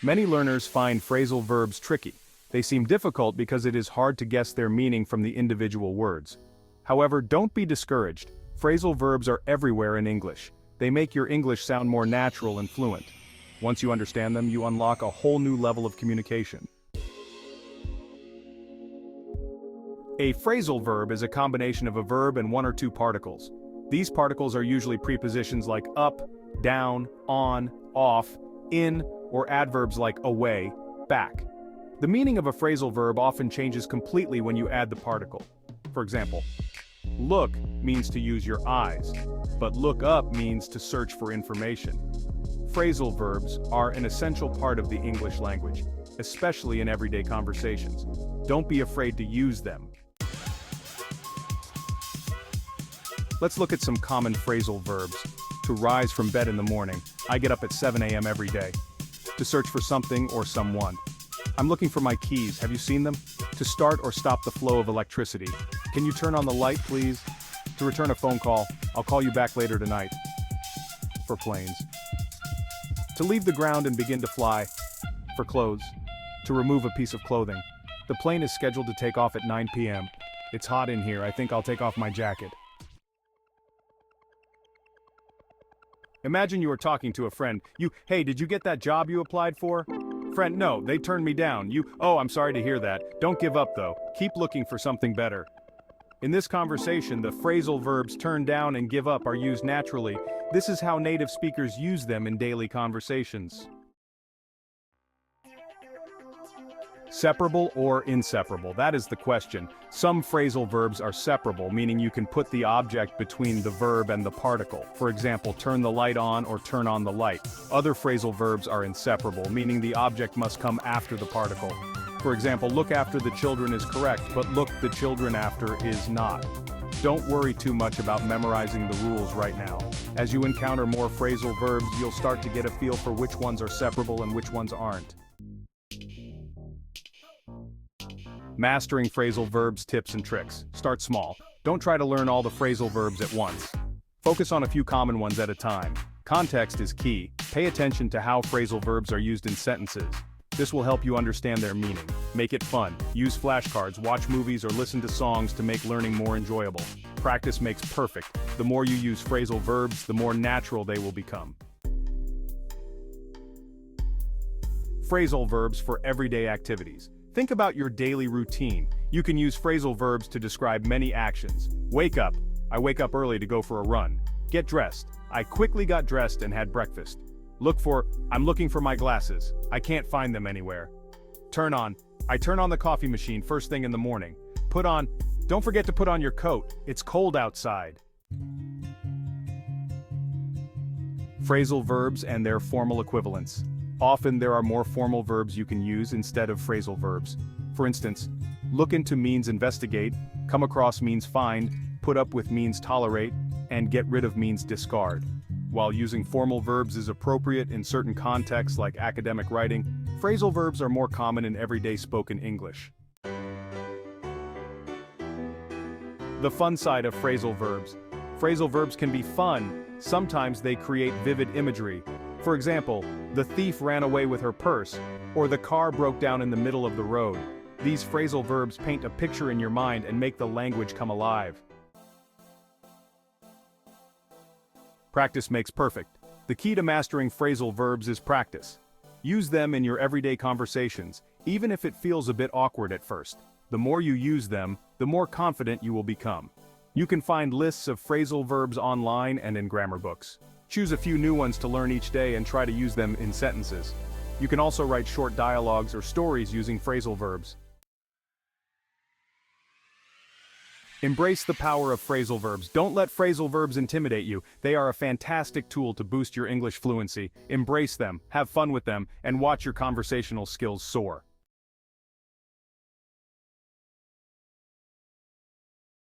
Many learners find phrasal verbs tricky. They seem difficult because it is hard to guess their meaning from the individual words. However, don't be discouraged. Phrasal verbs are everywhere in English. They make your English sound more natural and fluent. Once you understand them, you unlock a whole new level of communication. A phrasal verb is a combination of a verb and one or two particles. These particles are usually prepositions like up, down, on, off, in, or adverbs like away, back. The meaning of a phrasal verb often changes completely when you add the particle. For example, look means to use your eyes, but look up means to search for information. Phrasal verbs are an essential part of the English language, especially in everyday conversations. Don't be afraid to use them. Let's look at some common phrasal verbs. To rise from bed in the morning, I get up at 7 a.m. every day. To search for something or someone. I'm looking for my keys, have you seen them? To start or stop the flow of electricity. Can you turn on the light, please? To return a phone call, I'll call you back later tonight. For planes. To leave the ground and begin to fly. For clothes. To remove a piece of clothing. The plane is scheduled to take off at 9 p.m. It's hot in here, I think I'll take off my jacket. Imagine you are talking to a friend. Hey, did you get that job you applied for? Friend, no, they turned me down. Oh, I'm sorry to hear that. Don't give up though. Keep looking for something better. In this conversation, the phrasal verbs turn down and give up are used naturally. This is how native speakers use them in daily conversations. Separable or inseparable? That is the question. Some phrasal verbs are separable, meaning you can put the object between the verb and the particle. For example, turn the light on or turn on the light. Other phrasal verbs are inseparable, meaning the object must come after the particle. For example, look after the children is correct, but look the children after is not. Don't worry too much about memorizing the rules right now. As you encounter more phrasal verbs, you'll start to get a feel for which ones are separable and which ones aren't. Mastering phrasal verbs tips and tricks. Start small. Don't try to learn all the phrasal verbs at once. Focus on a few common ones at a time. Context is key. Pay attention to how phrasal verbs are used in sentences. This will help you understand their meaning. Make it fun. Use flashcards, watch movies, or listen to songs to make learning more enjoyable. Practice makes perfect. The more you use phrasal verbs, the more natural they will become. Phrasal verbs for everyday activities. Think about your daily routine. You can use phrasal verbs to describe many actions. Wake up. I wake up early to go for a run. Get dressed. I quickly got dressed and had breakfast. I'm looking for my glasses. I can't find them anywhere. Turn on. I turn on the coffee machine first thing in the morning. Don't forget to put on your coat. It's cold outside. Phrasal verbs and their formal equivalents. Often there are more formal verbs you can use instead of phrasal verbs. For instance, look into means investigate, come across means find, put up with means tolerate, and get rid of means discard. While using formal verbs is appropriate in certain contexts like academic writing, phrasal verbs are more common in everyday spoken English. The fun side of phrasal verbs. Phrasal verbs can be fun. Sometimes they create vivid imagery. For example, the thief ran away with her purse, or the car broke down in the middle of the road. These phrasal verbs paint a picture in your mind and make the language come alive. Practice makes perfect. The key to mastering phrasal verbs is practice. Use them in your everyday conversations, even if it feels a bit awkward at first. The more you use them, the more confident you will become. You can find lists of phrasal verbs online and in grammar books. Choose a few new ones to learn each day and try to use them in sentences. You can also write short dialogues or stories using phrasal verbs. Embrace the power of phrasal verbs. Don't let phrasal verbs intimidate you. They are a fantastic tool to boost your English fluency. Embrace them, have fun with them, and watch your conversational skills soar.